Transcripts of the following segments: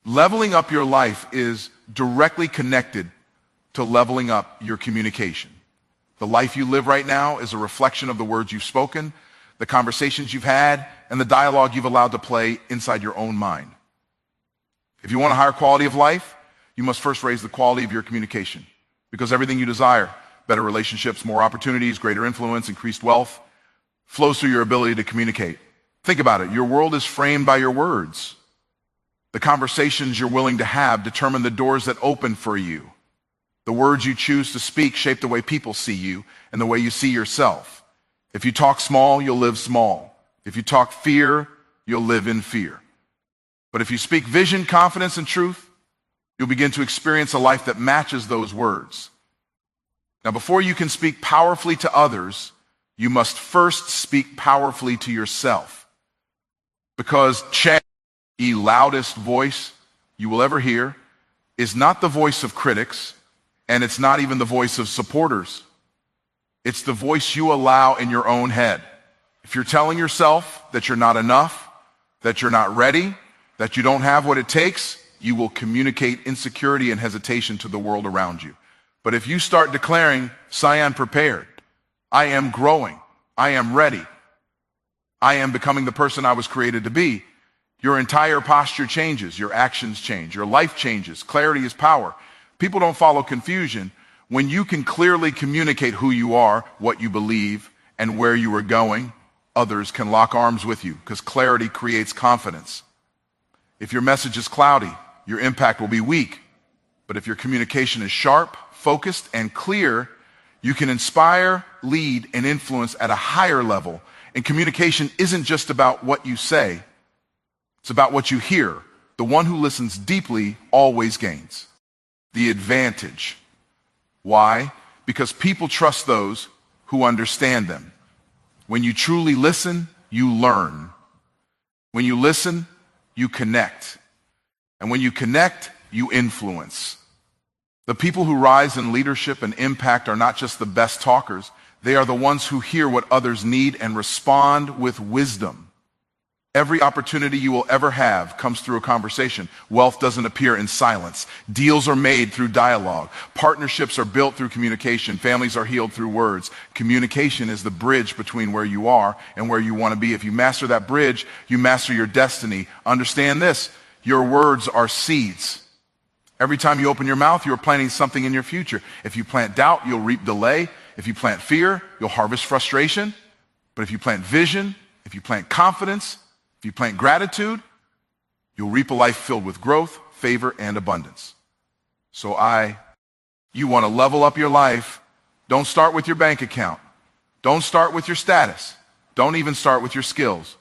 Leveling up your life is directly connected to leveling up your communication. The life you live right now is a reflection of the words you've spoken, the conversations you've had, and the dialogue you've allowed to play inside your own mind. If you want a higher quality of life, you must first raise the quality of your communication, because everything you desire, better relationships, more opportunities, greater influence, increased wealth, flows through your ability to communicate. Think about it. Your world is framed by your words. The conversations you're willing to have determine the doors that open for you. The words you choose to speak shape the way people see you and the way you see yourself. If you talk small, you'll live small. If you talk fear, you'll live in fear. But if you speak vision, confidence, and truth, you'll begin to experience a life that matches those words. Now, before you can speak powerfully to others, you must first speak powerfully to yourself. Because the loudest voice you will ever hear is not the voice of critics, and it's not even the voice of supporters. It's the voice you allow in your own head. If you're telling yourself that you're not enough, that you're not ready, that you don't have what it takes, you will communicate insecurity and hesitation to the world around you. But if you start declaring, I am prepared, I am growing, I am ready, I am becoming the person I was created to be, your entire posture changes, your actions change, your life changes. Clarity is power. People don't follow confusion. When you can clearly communicate who you are, what you believe, and where you are going, others can lock arms with you, because clarity creates confidence. If your message is cloudy, your impact will be weak. But if your communication is sharp, focused, and clear, you can inspire, lead, and influence at a higher level. And communication isn't just about what you say. It's about what you hear. The one who listens deeply always gains. The advantage. Why? Because people trust those who understand them. When you truly listen, you learn. When you listen, you connect. And when you connect, you influence. The people who rise in leadership and impact are not just the best talkers. They are the ones who hear what others need and respond with wisdom. Every opportunity you will ever have comes through a conversation. Wealth doesn't appear in silence. Deals are made through dialogue. Partnerships are built through communication. Families are healed through words. Communication is the bridge between where you are and where you want to be. If you master that bridge, you master your destiny. Understand this, your words are seeds. Every time you open your mouth, you're planting something in your future. If you plant doubt, you'll reap delay. If you plant fear, you'll harvest frustration. But if you plant vision, if you plant confidence, if you plant gratitude, you'll reap a life filled with growth, favor, and abundance. So you want to level up your life. Don't start with your bank account. Don't start with your status. Don't even start with your skills.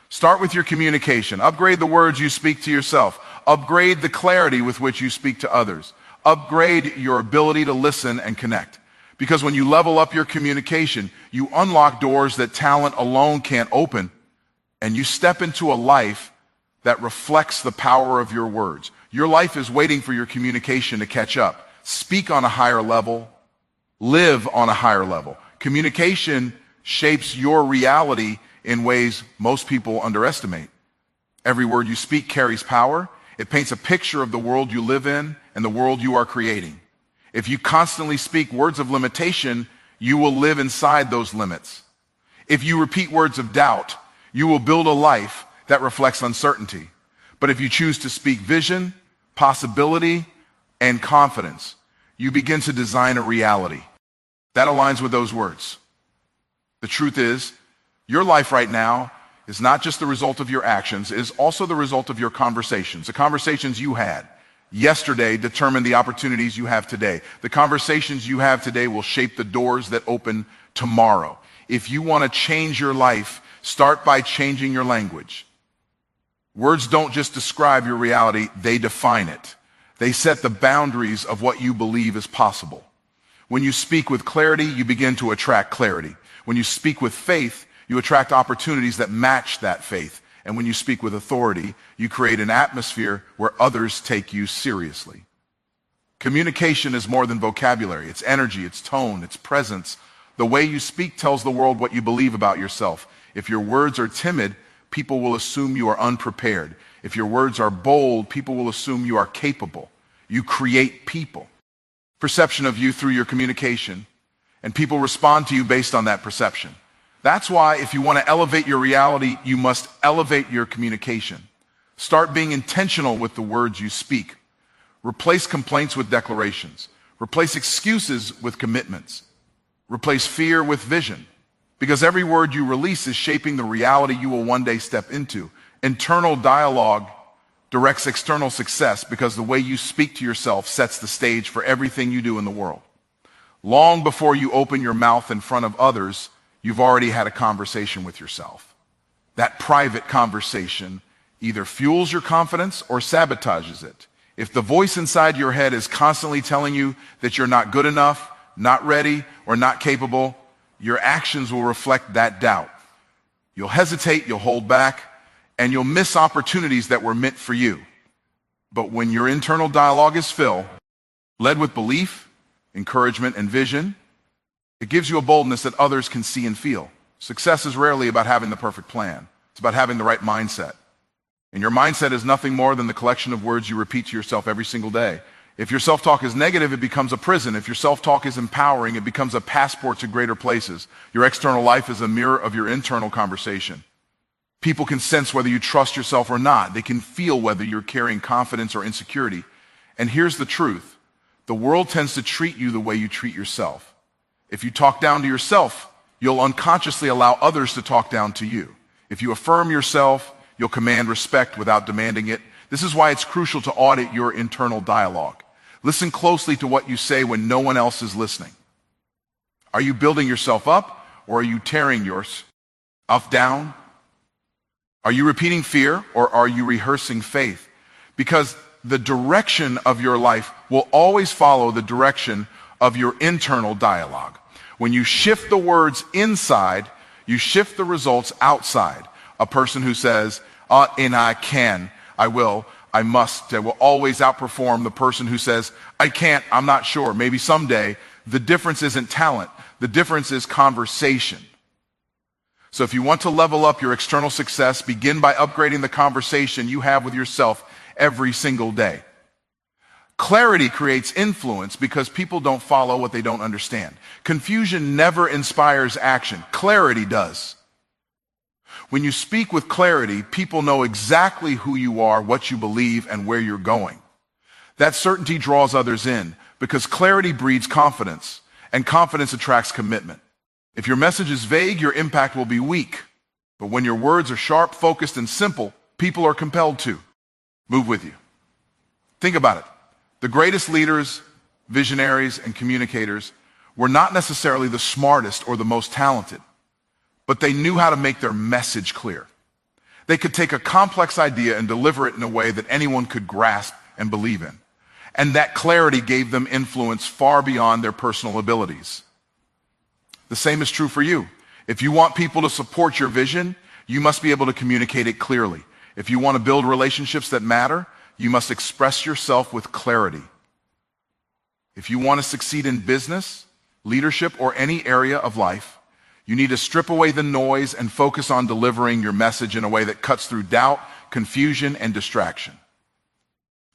Start with your communication. Upgrade the words you speak to yourself. Upgrade the clarity with which you speak to others. Upgrade your ability to listen and connect. Because when you level up your communication, you unlock doors that talent alone can't open. And you step into a life that reflects the power of your words. Your life is waiting for your communication to catch up. Speak on a higher level. Live on a higher level. Communication shapes your reality in ways most people underestimate. Every word you speak carries power. It paints a picture of the world you live in and the world you are creating. If you constantly speak words of limitation, you will live inside those limits. If you repeat words of doubt, you will build a life that reflects uncertainty. But if you choose to speak vision, possibility, and confidence, you begin to design a reality that aligns with those words. The truth is, your life right now is not just the result of your actions, it is also the result of your conversations. The conversations you had yesterday determine the opportunities you have today. The conversations you have today will shape the doors that open tomorrow. If you want to change your life, start by changing your language. Words don't just describe your reality, they define it. They set the boundaries of what you believe is possible. When you speak with clarity, you begin to attract clarity. When you speak with faith, you attract opportunities that match that faith. And when you speak with authority, you create an atmosphere where others take you seriously. Communication is more than vocabulary. It's energy, it's tone, it's presence. The way you speak tells the world what you believe about yourself. If your words are timid, people will assume you are unprepared. If your words are bold, people will assume you are capable. You create people. Perception of you through your communication, and people respond to you based on that perception. That's why if you want to elevate your reality, you must elevate your communication. Start being intentional with the words you speak. Replace complaints with declarations. Replace excuses with commitments. Replace fear with vision. Because every word you release is shaping the reality you will one day step into. Internal dialogue directs external success because the way you speak to yourself sets the stage for everything you do in the world. Long before you open your mouth in front of others, you've already had a conversation with yourself. That private conversation either fuels your confidence or sabotages it. If the voice inside your head is constantly telling you that you're not good enough, not ready, or not capable, your actions will reflect that doubt. You'll hesitate, you'll hold back, and you'll miss opportunities that were meant for you. But when your internal dialogue is filled, led with belief, encouragement, and vision, it gives you a boldness that others can see and feel. Success is rarely about having the perfect plan. It's about having the right mindset. And your mindset is nothing more than the collection of words you repeat to yourself every single day. If your self-talk is negative, it becomes a prison. If your self-talk is empowering, it becomes a passport to greater places. Your external life is a mirror of your internal conversation. People can sense whether you trust yourself or not. They can feel whether you're carrying confidence or insecurity. And here's the truth. The world tends to treat you the way you treat yourself. If you talk down to yourself, you'll unconsciously allow others to talk down to you. If you affirm yourself, you'll command respect without demanding it. This is why it's crucial to audit your internal dialogue. Listen closely to what you say when no one else is listening. Are you building yourself up, or are you tearing yourself down? Are you repeating fear, or are you rehearsing faith? Because the direction of your life will always follow the direction of your internal dialogue. When you shift the words inside, you shift the results outside. A person who says, and I can, I will, I must, will always outperform the person who says, I can't, I'm not sure, maybe someday. The difference isn't talent. The difference is conversation. So if you want to level up your external success, begin by upgrading the conversation you have with yourself every single day. Clarity creates influence because people don't follow what they don't understand. Confusion never inspires action. Clarity does. When you speak with clarity, people know exactly who you are, what you believe, and where you're going. That certainty draws others in because clarity breeds confidence, and confidence attracts commitment. If your message is vague, your impact will be weak. But when your words are sharp, focused, and simple, people are compelled to move with you. Think about it. The greatest leaders, visionaries, and communicators were not necessarily the smartest or the most talented, but they knew how to make their message clear. They could take a complex idea and deliver it in a way that anyone could grasp and believe in. And that clarity gave them influence far beyond their personal abilities. The same is true for you. If you want people to support your vision, you must be able to communicate it clearly. If you want to build relationships that matter, you must express yourself with clarity. If you want to succeed in business, leadership, or any area of life, you need to strip away the noise and focus on delivering your message in a way that cuts through doubt, confusion, and distraction.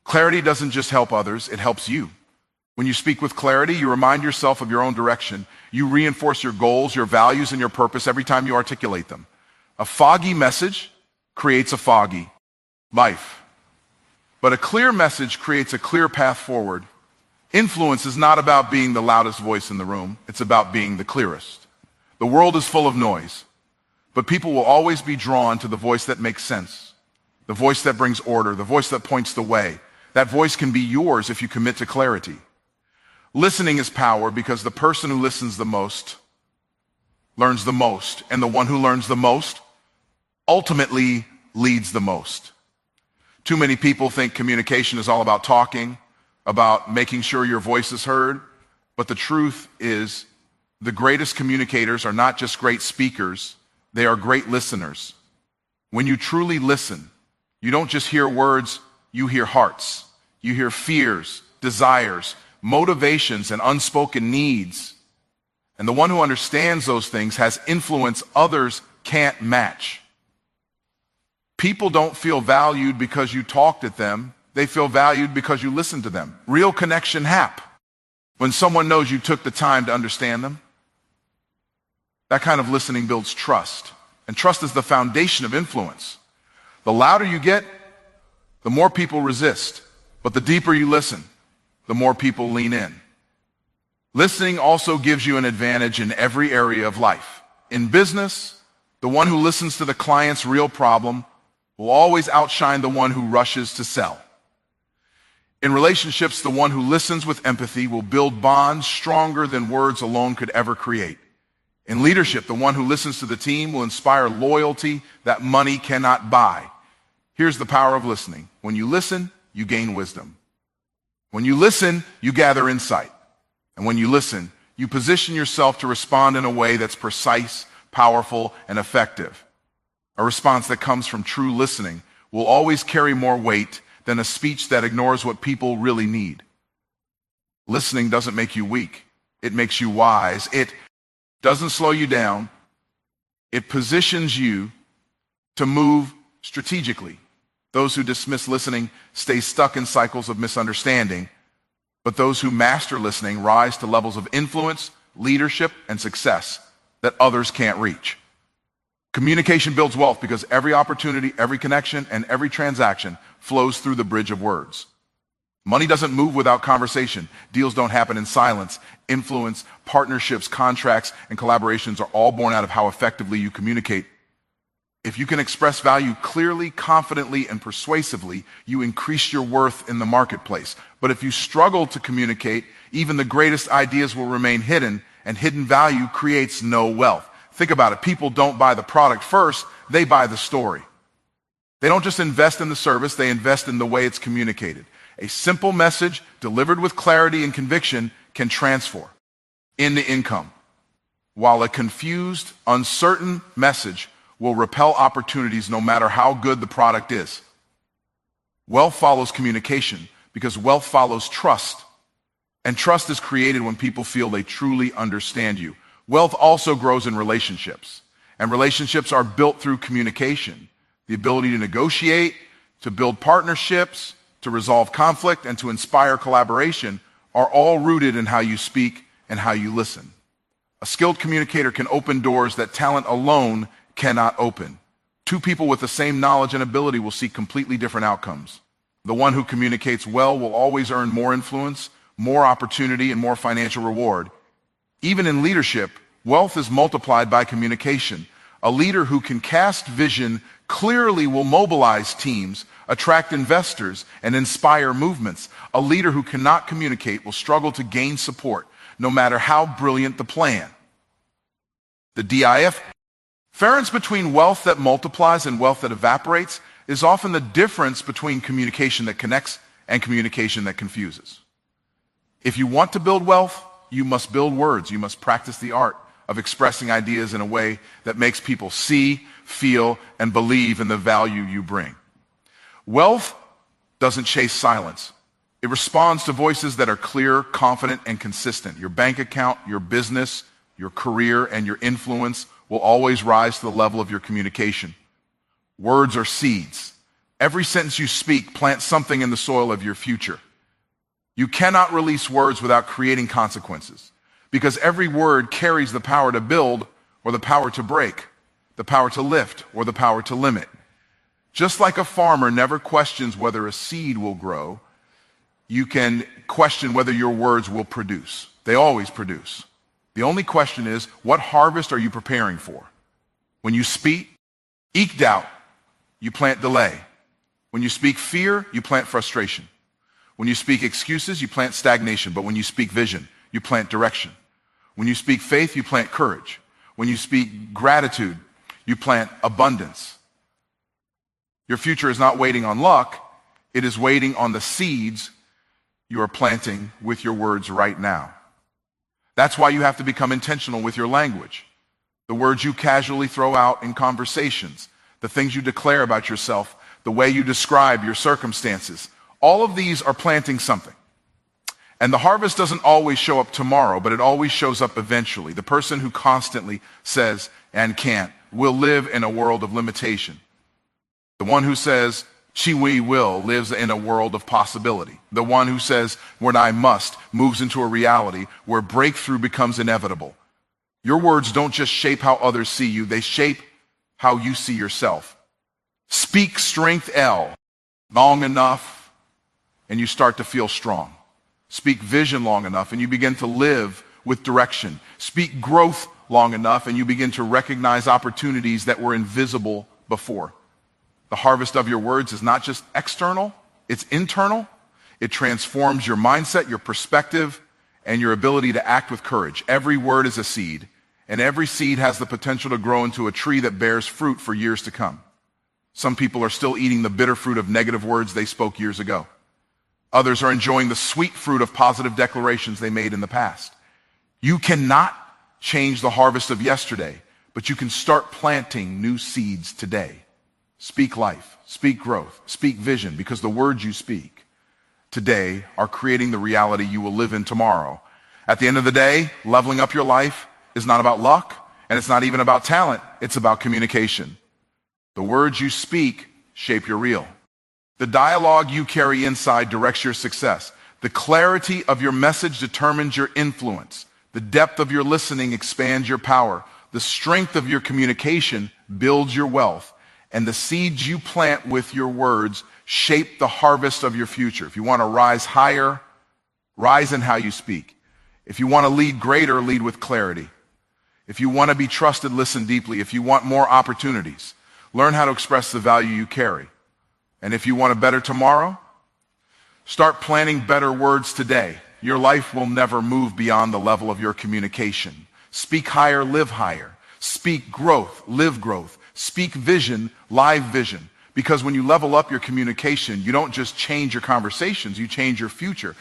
Clarity doesn't just help others, it helps you. When you speak with clarity, you remind yourself of your own direction. You reinforce your goals, your values, and your purpose every time you articulate them. A foggy message creates a foggy life. But a clear message creates a clear path forward. Influence is not about being the loudest voice in the room. It's about being the clearest. The world is full of noise, but people will always be drawn to the voice that makes sense, the voice that brings order, the voice that points the way. That voice can be yours if you commit to clarity. Listening is power because the person who listens the most learns the most, and the one who learns the most ultimately leads the most. Too many people think communication is all about talking, about making sure your voice is heard, but the truth is the greatest communicators are not just great speakers, they are great listeners. When you truly listen, you don't just hear words, you hear hearts. You hear fears, desires, motivations, and unspoken needs. And the one who understands those things has influence others can't match. People don't feel valued because you talked at them. They feel valued because you listened to them. Real connection happens when someone knows you took the time to understand them. That kind of listening builds trust. And trust is the foundation of influence. The louder you get, the more people resist. But the deeper you listen, the more people lean in. Listening also gives you an advantage in every area of life. In business, the one who listens to the client's real problem will always outshine the one who rushes to sell. In relationships, the one who listens with empathy will build bonds stronger than words alone could ever create. In leadership, the one who listens to the team will inspire loyalty that money cannot buy. Here's the power of listening. When you listen, you gain wisdom. When you listen, you gather insight. And when you listen, you position yourself to respond in a way that's precise, powerful, and effective. A response that comes from true listening will always carry more weight than a speech that ignores what people really need. Listening doesn't make you weak. It makes you wise. It doesn't slow you down. It positions you to move strategically. Those who dismiss listening stay stuck in cycles of misunderstanding, but those who master listening rise to levels of influence, leadership, and success that others can't reach. Communication builds wealth because every opportunity, every connection, and every transaction flows through the bridge of words. Money doesn't move without conversation. Deals don't happen in silence. Influence, partnerships, contracts, and collaborations are all born out of how effectively you communicate. If you can express value clearly, confidently, and persuasively, you increase your worth in the marketplace. But if you struggle to communicate, even the greatest ideas will remain hidden, and hidden value creates no wealth. Think about it. People don't buy the product first, they buy the story. They don't just invest in the service, they invest in the way it's communicated. A simple message delivered with clarity and conviction can transform into income, while a confused, uncertain message will repel opportunities no matter how good the product is. Wealth follows communication because wealth follows trust, and trust is created when people feel they truly understand you. Wealth also grows in relationships, and relationships are built through communication. The ability to negotiate, to build partnerships, to resolve conflict, and to inspire collaboration are all rooted in how you speak and how you listen. A skilled communicator can open doors that talent alone cannot open. Two people with the same knowledge and ability will see completely different outcomes. The one who communicates well will always earn more influence, more opportunity, and more financial reward. Even in leadership, wealth is multiplied by communication. A leader who can cast vision clearly will mobilize teams, attract investors, and inspire movements. A leader who cannot communicate will struggle to gain support, no matter how brilliant the plan. The difference between wealth that multiplies and wealth that evaporates is often the difference between communication that connects and communication that confuses. If you want to build wealth, you must build words. You must practice the art of expressing ideas in a way that makes people see, feel, and believe in the value you bring. Wealth doesn't chase silence. It responds to voices that are clear, confident, and consistent. Your bank account, your business, your career, and your influence will always rise to the level of your communication. Words are seeds. Every sentence you speak plants something in the soil of your future. You cannot release words without creating consequences, because every word carries the power to build or the power to break, the power to lift or the power to limit. Just like a farmer never questions whether a seed will grow, you can question whether your words will produce. They always produce. The only question is, what harvest are you preparing for? When you speak doubt, you plant delay. When you speak fear, you plant frustration. When you speak excuses, you plant stagnation. But when you speak vision, you plant direction. When you speak faith, you plant courage. When you speak gratitude, you plant abundance. Your future is not waiting on luck. It is waiting on the seeds you are planting with your words right now. That's why you have to become intentional with your language. The words you casually throw out in conversations, the things you declare about yourself, the way you describe your circumstances, all of these are planting something. And the harvest doesn't always show up tomorrow, but it always shows up eventually. The person who constantly says and can't will live in a world of limitation. The one who says, she, we will, lives in a world of possibility. The one who says, when I must, moves into a reality where breakthrough becomes inevitable. Your words don't just shape how others see you, they shape how you see yourself. Speak strength L long enough and you start to feel strong. Speak vision long enough and you begin to live with direction. Speak growth long enough and you begin to recognize opportunities that were invisible before. The harvest of your words is not just external, it's internal. It transforms your mindset, your perspective, and your ability to act with courage. Every word is a seed, and every seed has the potential to grow into a tree that bears fruit for years to come. Some people are still eating the bitter fruit of negative words they spoke years ago. Others are enjoying the sweet fruit of positive declarations they made in the past. You cannot change the harvest of yesterday, but you can start planting new seeds today. Speak life, speak growth, speak vision, because the words you speak today are creating the reality you will live in tomorrow. At the end of the day, leveling up your life is not about luck, and it's not even about talent. It's about communication. The words you speak shape your real. The dialogue you carry inside directs your success. The clarity of your message determines your influence. The depth of your listening expands your power. The strength of your communication builds your wealth. And the seeds you plant with your words shape the harvest of your future. If you want to rise higher, rise in how you speak. If you want to lead greater, lead with clarity. If you want to be trusted, listen deeply. If you want more opportunities, learn how to express the value you carry. And if you want a better tomorrow, start planning better words today. Your life will never move beyond the level of your communication. Speak higher, live higher. Speak growth, live growth. Speak vision, live vision. Because when you level up your communication, you don't just change your conversations, you change your future.